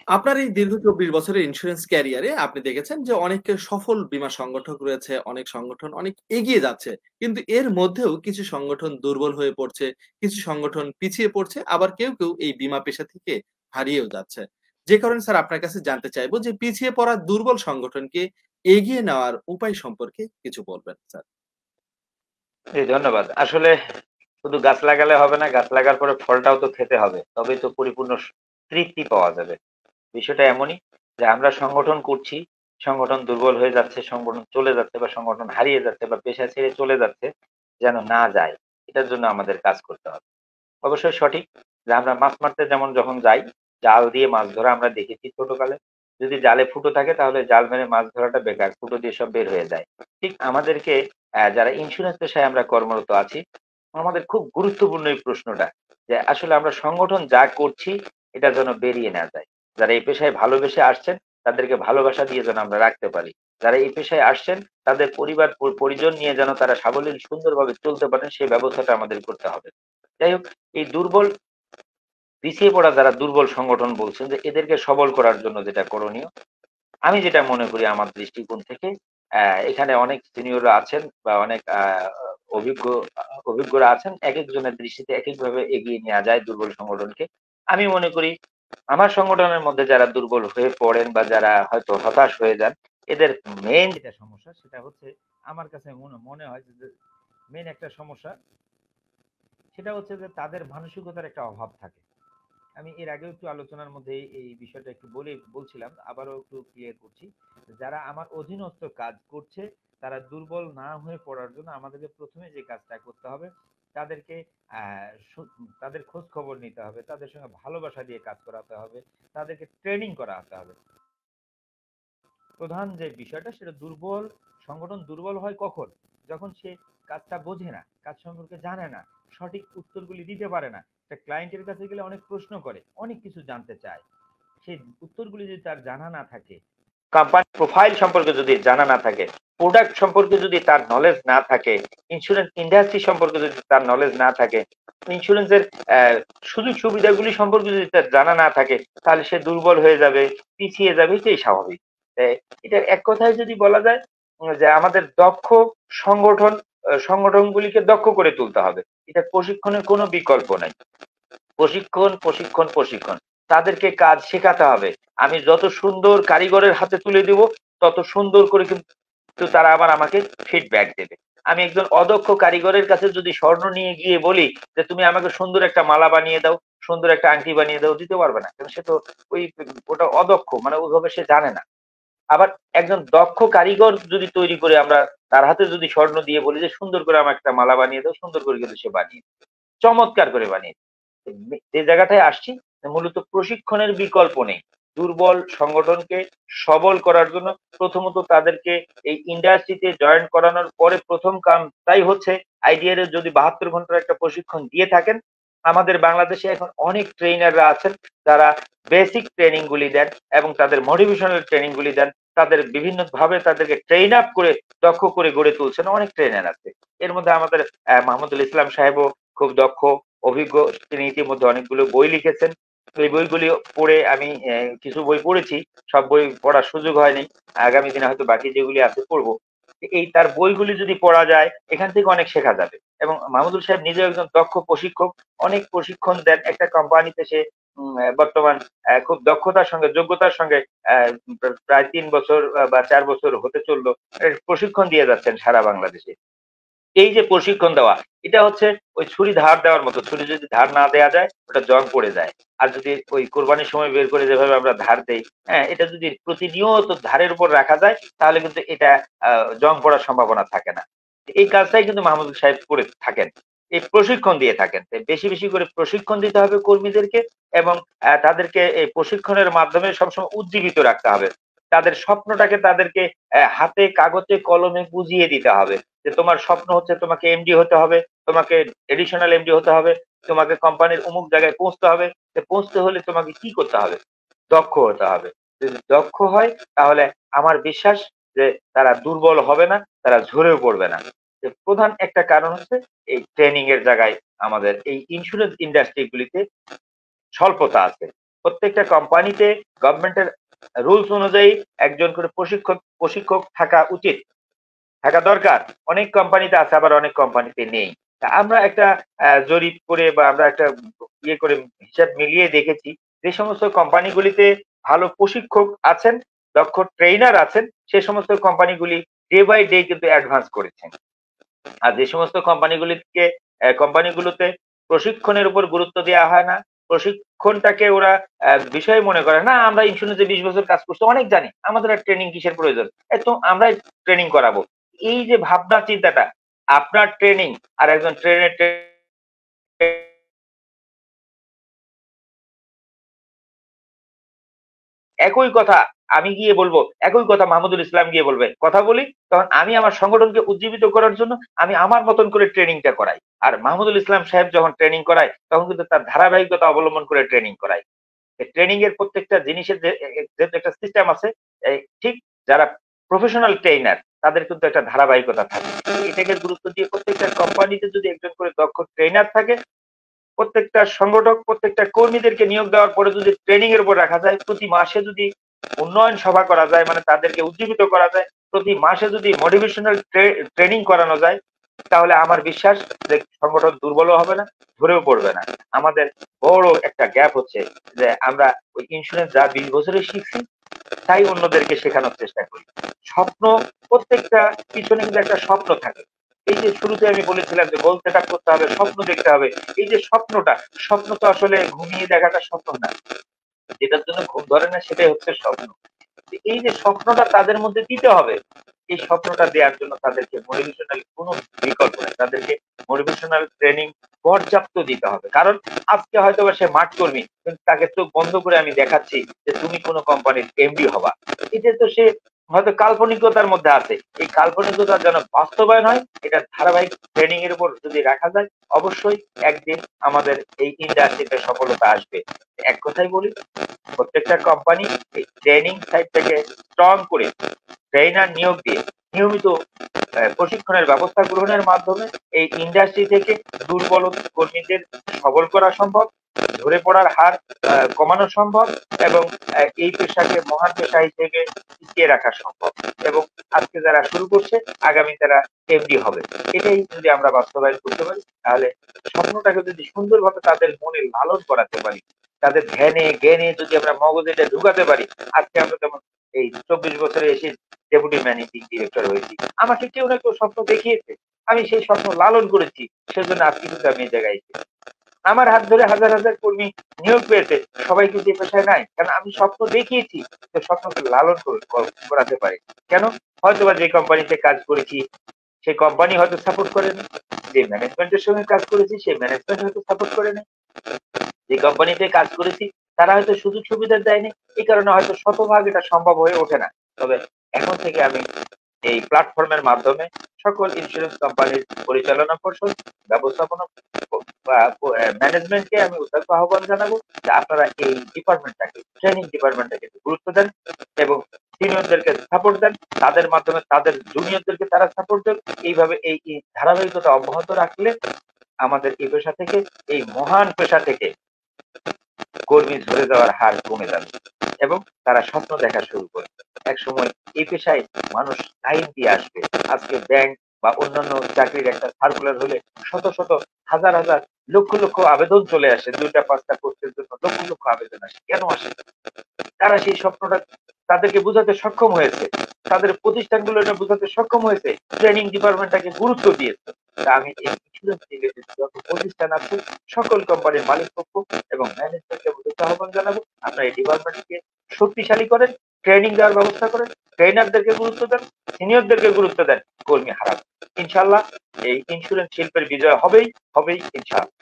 আপনার এই দীর্ঘ ২৪ বছরের ইন্সুরেন্স ক্যারিয়ারে আপনি দেখেছেন যে অনেক সফল বীমা সংগঠক রয়েছে, অনেক সংগঠন অনেক এগিয়ে যাচ্ছে। কিন্তু এর মধ্যেও কিছু সংগঠন দুর্বল হয়ে পড়ছে, কিছু সংগঠন পিছিয়ে পড়ছে, আবার কেউ এই বীমা পেশা থেকে হারিয়েও যাচ্ছে। যে কারণে স্যার আপনার কাছে জানতে চাইবো যে পিছিয়ে পড়া দুর্বল সংগঠনকে এগিয়ে নেওয়ার উপায় সম্পর্কে কিছু বলবেন স্যার। জি, ধন্যবাদ। আসলে শুধু গাছ লাগালে হবে না, গাছ লাগার পরে ফলটাও তো খেতে হবে। তবেই তো পরিপূর্ণ তৃপ্তি পাওয়া যাবে। বিষয়টা এমনই যে আমরা সংগঠন করছি, সংগঠন দুর্বল হয়ে যাচ্ছে, সংগঠন চলে যাচ্ছে বা সংগঠন হারিয়ে যাচ্ছে বা পেশা ছেড়ে চলে যাচ্ছে, যেন না যায়। এটার জন্য আমাদের কাজ করতে হবে। অবশ্যই সঠিক যে আমরা মাছ মারতে যেমন যখন যাই, জাল দিয়ে মাছ ধরা আমরা দেখেছি ছোটকালে। যদি জালে ফুটো থাকে তাহলে জাল মেরে মাছ ধরাটা বেকার। ফুটো দিয়ে সব বের হয়ে যায়। ঠিক আমাদেরকে যারা ইন্সুরেন্স পেশায় আমরা কর্মরত আছি, আমাদের খুব গুরুত্বপূর্ণ এই প্রশ্নটা যে আসলে আমরা সংগঠন যা করছি এটা যেন বেরিয়ে না যায়। যারা এই পেশায় ভালোবেসে আসছেন তাদেরকে ভালোবাসা দিয়ে যেন আমরা রাখতে পারি। যারা এই পেশায় আসছেন তাদের পরিবার পরিজন নিয়ে যেন তারা সাবলীল সুন্দরভাবে চলতে পারেন সেই ব্যবস্থাটা আমাদের করতে হবে। যাই হোক, এই দুর্বল পিছিয়ে পড়া যারা দুর্বল সংগঠন বলছেন যে এদেরকে সবল করার জন্য যেটা করণীয়, আমি যেটা মনে করি আমার দৃষ্টিকোণ থেকে, এখানে অনেক সিনিয়ররা আছেন বা অনেক অভিজ্ঞ অভিজ্ঞরা আছেন। একেকজনের দৃষ্টিতে একেকভাবে এগিয়ে নেয়া যায় দুর্বল সংগঠনকে। আমি মনে করি আমার সংগঠনের মধ্যে যারা দুর্বল হয়ে পড়েন বা যারা হয়তো হতাশ হয়ে যান, এদের মেইন যেটা সমস্যা সেটা হচ্ছে আমার কাছে মনে হয় যে মেইন একটা সমস্যা সেটা হচ্ছে যে তাদের মানসিকতার একটা অভাব থাকে। আমি এর আগেও একটু আলোচনার মধ্যে এই বিষয়টা একটু বলছিলাম, আবারও একটু ক্লিয়ার করছি। যারা আমার অধীনস্থ কাজ করছে তারা দুর্বল না হয়ে পড়ার জন্য আমাদেরকে প্রথমে যে কাজটা করতে হবে, তাদেরকে তাদের খোঁজ খবর নিতে হবে, তাদের সঙ্গে ভালোবাসা দিয়ে কাজ করাতে হবে, তাদেরকে ট্রেনিং করাতে হবে। প্রধান যে বিষয়টা সেটা সংগঠন দুর্বল হয় কখন? যখন সে কাজটা বোঝে না, কাজ সম্পর্কে জানে না, সঠিক উত্তরগুলি দিতে পারে না। একটা ক্লায়েন্টের কাছে গেলে অনেক প্রশ্ন করে, অনেক কিছু জানতে চায়। সেই উত্তরগুলি যদি তার জানা না থাকে, কোম্পানি প্রোফাইল সম্পর্কে যদি জানা না থাকে, প্রোডাক্ট সম্পর্কে যদি তার নলেজ না থাকে, ইন্স্যুরেন্স ইন্ডাস্ট্রি সম্পর্কে যদি তার নলেজ না থাকে, ইন্স্যুরেন্সের সুযোগ সুবিধাগুলি সম্পর্কে যদি তার জানা না থাকে, তাহলে সে দুর্বল হয়ে যাবে, পিছিয়ে যাবে, এটাই স্বাভাবিক। এটা এক কথায় যদি বলা যায় যে আমাদের দক্ষ সংগঠন সংগঠনগুলিকে দক্ষ করে তুলতে হবে। এটা প্রশিক্ষণের কোনো বিকল্প নাই। প্রশিক্ষণ, প্রশিক্ষণ, প্রশিক্ষণ। তাদেরকে কাজ শেখাতে হবে। আমি যত সুন্দর কারিগরের হাতে তুলে দিব, তত সুন্দর করে কিন্তু তারা আবার আমাকে ফিডব্যাক দেবে। আমি একজন অদক্ষ কারিগরের কাছে যদি স্বর্ণ নিয়ে গিয়ে বলি যে, "তুমি আমাকে সুন্দর একটা মালা বানিয়ে দাও, সুন্দর একটা আংটি বানিয়ে দাও", দিতে পারবে না। কারণ সে তো ওই ওটা অদক্ষ, মানে ওইভাবে সে জানে না। আবার একজন দক্ষ কারিগর যদি তৈরি করে আমরা তার হাতে যদি স্বর্ণ দিয়ে বলি যে, "সুন্দর করে আমার একটা মালা বানিয়ে দাও", সুন্দর করে কিন্তু সে বানিয়ে দেয়। চমৎকার করে বানিয়ে দেয়। যে জায়গাটায় আসছি, মূলত প্রশিক্ষণের বিকল্প নেই। দুর্বল সংগঠনকে সবল করার জন্য প্রথমত তাদেরকে এই ইন্ডাস্ট্রিতে জয়েন করানোর পরে প্রথম কামটাই হচ্ছে আইডিআর এর যদি ৭২ ঘন্টার একটা প্রশিক্ষণ দিয়ে থাকেন, আমাদের বাংলাদেশে এখন অনেক ট্রেইনাররা আছেন যারা বেসিক ট্রেনিং গুলি দেন এবং তাদের মোটিভেশনাল ট্রেনিং গুলি দেন। তাদের বিভিন্নভাবে তাদেরকে ট্রেইন আপ করে দক্ষ করে গড়ে তুলছেন অনেক ট্রেনার আছে। এর মধ্যে আমাদের মাহমুদুল ইসলাম সাহেবও খুব দক্ষ, অভিজ্ঞ। তিনি ইতিমধ্যে অনেকগুলো বই লিখেছেন। এই বইগুলি পড়ে আমি কিছু বই পড়েছি। সব বই পড়ার সুযোগ হয়নি। আগামী দিনে হয়তো বাকি যেগুলি আছে পড়বো। এই তার বইগুলি যদি পড়া যায়, এখান থেকে অনেক শেখা যাবে। এবং মাহমুদুল সাহেব নিজেও একজন দক্ষ প্রশিক্ষক। অনেক প্রশিক্ষণ দেন। একটা কোম্পানিতে সে বর্তমান খুব দক্ষতার সঙ্গে, যোগ্যতার সঙ্গে অ্যা প্রায় ৩ বছর বা ৪ বছর হতে চললো। প্রশিক্ষণ দিয়ে যাচ্ছেন সারা বাংলাদেশে। এই যে প্রশিক্ষণ দেওয়া, এটা হচ্ছে ওই ছুরি ধার দেওয়ার মতো। ছুরি যদি ধার না দেয়া যায়, ওটা জং পড়ে যায়। আর যদি ওই কোরবানির সময় বের করে যেভাবে আমরা ধার দেই, হ্যাঁ? এটা যদি প্রতিনিয়ত ধারের উপর রাখা যায়, তাহলে কিন্তু এটা আ জং পড়ার সম্ভাবনা থাকে না। এই কাজটাই কিন্তু মাহমুদুল সাহেব করে থাকেন। এই প্রশিক্ষণ দিয়ে থাকেন। বেশি করে প্রশিক্ষণ দিতে হবে কর্মীদেরকে এবং তাদেরকে এই প্রশিক্ষণের মাধ্যমে সবসময় উজ্জীবিত রাখতে হবে। তাদের স্বপ্নটাকে তাদেরকে হাতে কাগজে কলমে বুঝিয়ে দিতে হবে। যে তোমার স্বপ্ন হচ্ছে তোমাকে এমডি হতে হবে, তোমাকে এডিশনাল এমডি হতে হবে, তোমাকে কোম্পানির অমুক জায়গায় পৌঁছতে হবে। পৌঁছতে হলে তোমাকে কি করতে হবে? দক্ষ হতে হবে। যদি দক্ষ হয় তাহলে আমার বিশ্বাস যে তারা দুর্বল হবে না, তারা ঝরেও পড়বে না। প্রধান একটা কারণ হচ্ছে এই ট্রেনিং এর জায়গায় আমাদের এই ইন্সুরেন্স ইন্ডাস্ট্রি গুলিতে স্বল্পতা আছে। প্রত্যেকটা কোম্পানিতে গভর্নমেন্টের রুলস অনুযায়ী একজন করে প্রশিক্ষক থাকা উচিত, থাকা দরকার। অনেক কোম্পানিতে আছে, আবার অনেক কোম্পানিতে নেই। তা আমরা একটা জরিপ করে বা আমরা একটা ইয়ে করে হিসাব মিলিয়ে দেখেছি যে সমস্ত কোম্পানিগুলিতে ভালো প্রশিক্ষক আছেন, দক্ষ ট্রেইনার আছেন, সে সমস্ত কোম্পানিগুলি ডে বাই ডে কিন্তু অ্যাডভান্স করেছেন। আর যে সমস্ত কোম্পানিগুলোতে প্রশিক্ষণের উপর গুরুত্ব দেওয়া হয় না, প্রশিক্ষণটাকে ওরা বিষয় মনে করে না, আমরা ইন্স্যুরেন্সে 20 বছর কাজ করছি, অনেক জানি, আমাদের আর ট্রেনিং কিসের প্রয়োজন, তো আমরাই ট্রেনিং করাবো। এই যে ভাবনা চিন্তাটা, আপনার ট্রেনিং আর একজন ট্রেনের একই কথা আমি গিয়ে বলবো, একই কথা মাহমুদুল ইসলাম গিয়ে বলবে, কথা বলি, তখন আমি আমার সংগঠনকে উজ্জীবিত করার জন্য আমি আমার মতন করে ট্রেনিংটা করাই। আর মাহমুদুল ইসলাম সাহেব যখন ট্রেনিং করায় তখন কিন্তু তার ধারাবাহিকতা অবলম্বন করে ট্রেনিং করায়। ট্রেনিং এর প্রত্যেকটা জিনিসের যে একটা সিস্টেম আছে, ঠিক যারা প্রফেশনাল ট্রেনার তাদের কিন্তু একটা ধারাবাহিকতা থাকে। এটাকে গুরুত্ব দিয়ে প্রত্যেকটা কোম্পানিতে যদি একজন করে দক্ষ ট্রেনার থাকে, প্রত্যেকটা সংগঠক প্রত্যেকটা কর্মীদেরকে নিয়োগ দেওয়ার পরে যদি ট্রেনিং এর উপর রাখা যায়, প্রতি মাসে যদি উন্নয়ন সভা করা যায়, মানে তাদেরকে উজ্জীবিত করা যায়, প্রতি মাসে যদি মোটিভেশনাল ট্রেনিং করানো যায়, তাহলে আমার বিশ্বাস যে সংগঠন দুর্বলও হবে না, ঝরেও পড়বে না। আমাদের বড় একটা গ্যাপ হচ্ছে যে আমরা ওই ইন্স্যুরেন্স যা 20 বছরে শিখছি তাই অন্যদেরকে শেখানোর চেষ্টা করি। স্বপ্ন, প্রত্যেকটা পিছনে কিন্তু একটা স্বপ্ন থাকে। এই যে শুরুতে আমি বলেছিলাম যে গোল সেট আপ করতে হবে, স্বপ্ন দেখতে হবে। এই যে স্বপ্নটা, স্বপ্ন তো আসলে ঘুমিয়ে দেখাটা স্বপ্ন না, যেটার জন্য ঘুম ধরে না সেটাই হচ্ছে স্বপ্ন। এই যে স্বপ্নটা তাদের মধ্যে দিতে হবে, এই স্বপ্নটা দেওয়ার জন্য তাদেরকে মোটিভেশনাল কোনো বিকল্প নেই, তাদেরকে মোটিভেশনাল ট্রেনিং পর্যাপ্ত দিতে হবে। কারণ আজকে হয়তো সে মাঠ কর্মী, কিন্তু তাকে চোখ বন্ধ করে আমি দেখাচ্ছি যে তুমি কোনো কোম্পানির এমডি হবা, এটা তো সে হয়তো কাল্পনিকতার মধ্যে আছে। এই কাল্পনিকতা যেন বাস্তবায়ন হয়, এটা ধারাবাহিক ট্রেনিং এর উপর যদি রাখা যায়, অবশ্যই একদিন আমাদের এই ইন্ডাস্ট্রিতে সফলতা আসবে। এক কথাই বলি, প্রত্যেকটা কোম্পানি এই ট্রেনিং সাইড থেকে স্ট্রং করে ট্রেনার নিয়োগ দিয়ে নিয়মিত প্রশিক্ষণের ব্যবস্থা গ্রহণের মাধ্যমে এই ইন্ডাস্ট্রি থেকে দুর্বল কর্মীদের সবল করা সম্ভব, ঝরে পড়ার হার কমানো সম্ভব, এবং এই পেশাকে মহান পেশা হিসেবে টিকিয়ে রাখা সম্ভব। এবং আজকে যারা শুরু করছে আগামী তারা এমডি হবে। এটাই যদি আমরা বাস্তবায়ন করতে পারি, তাহলে স্বপ্নটাকে যদি সুন্দরভাবে তাদের মনে লালন করাতে পারি, তাদের ধ্যানে জ্ঞানে যদি আমরা মগজে এটা ঢুকাতে পারি, আজকে আমরা যেমন এই 24 বছরে এসে ডেপুটি ম্যানেজিং ডিরেক্টর হয়েছি, আমাকে কেউ না কেউ স্বপ্ন দেখিয়েছে, আমি সেই স্বপ্ন লালন করেছি, সেজন্য আজকে কিন্তু আমি এই জায়গায় এসেছি। আমার হাত ধরে হাজার হাজার কর্মী নিয়োগ পেয়েছে, সবাই কিন্তু এই পেশায় নাই, কারণ আমি স্বপ্ন দেখিয়েছি, তো স্বপ্নকে লালন করাতে পারি। কেন? হয়তোবা যে কোম্পানিতে কাজ করেছি সেই কোম্পানি হয়তো সাপোর্ট করেনি, যে ম্যানেজমেন্টের সঙ্গে কাজ করেছি সেই ম্যানেজমেন্ট হয়তো সাপোর্ট করেনি, যে কোম্পানিতে কাজ করেছি তারা হয়তো সুযোগ সুবিধা দেয়নি, এই কারণে হয়তো শতভাগ এটা সম্ভব হয়ে ওঠে না। তবে এখন থেকে আমি এই প্ল্যাটফর্মের মাধ্যমে সকল ইন্স্যুরেন্স কোম্পানির পরিচালনা পর্ষদ, ব্যবস্থাপনা ম্যানেজমেন্টকে আমি উদাত্ত আহ্বান জানাবো যে আপনারা এই ডিপার্টমেন্টটাকে, ট্রেনিং ডিপার্টমেন্টটাকে গুরুত্ব দেন এবং সিনিয়রদেরকে সাপোর্ট দেন, তাদের মাধ্যমে তাদের জুনিয়রদেরকে তারা সাপোর্ট দেন। এইভাবে এই ধারাবাহিকতা অব্যাহত রাখলে আমাদের এই পেশা থেকে, এই মহান পেশা থেকে কর্মী ঝরে যাওয়ার হার কমে যাবে এবং তারা স্বপ্ন দেখা শুরু করবে। একসময় এই পেশায় মানুষ লাইন দিয়ে আসবে। আজকে ব্যাংক বা অন্যান্য চাকরির একটা সার্কুলার হলে শত শত হাজার হাজার লক্ষ লক্ষ আবেদন চলে আসে, 2টা 5টা পোস্টের জন্য লক্ষ লক্ষ আবেদন আসে। কেন আসে? তারা সেই স্বপ্নটা তাদেরকে বোঝাতে সক্ষম হয়েছে, তাদের প্রতিষ্ঠানগুলো এটা বোঝাতে সক্ষম হয়েছে, ট্রেনিং ডিপার্টমেন্টটাকে গুরুত্ব দিয়েছে। তা আমি এই ইন্স্যুরেন্স রিলেটেড যত প্রতিষ্ঠান আছে সকল কোম্পানির মালিক পক্ষ এবং ম্যানেজমেন্টকে উদ্দেশ্যে আহ্বান জানাবো, আপনারা এই ডিপার্টমেন্টকে শক্তিশালী করেন, ট্রেনিং দেওয়ার ব্যবস্থা করেন, ট্রেনারদেরকে গুরুত্ব দেন, সিনিয়রদেরকে গুরুত্ব দেন, কর্মী হারান। ইনশাআল্লাহ এই ইন্স্যুরেন্স শিল্পের বিজয় হবেই, হবেই ইনশাআল্লাহ।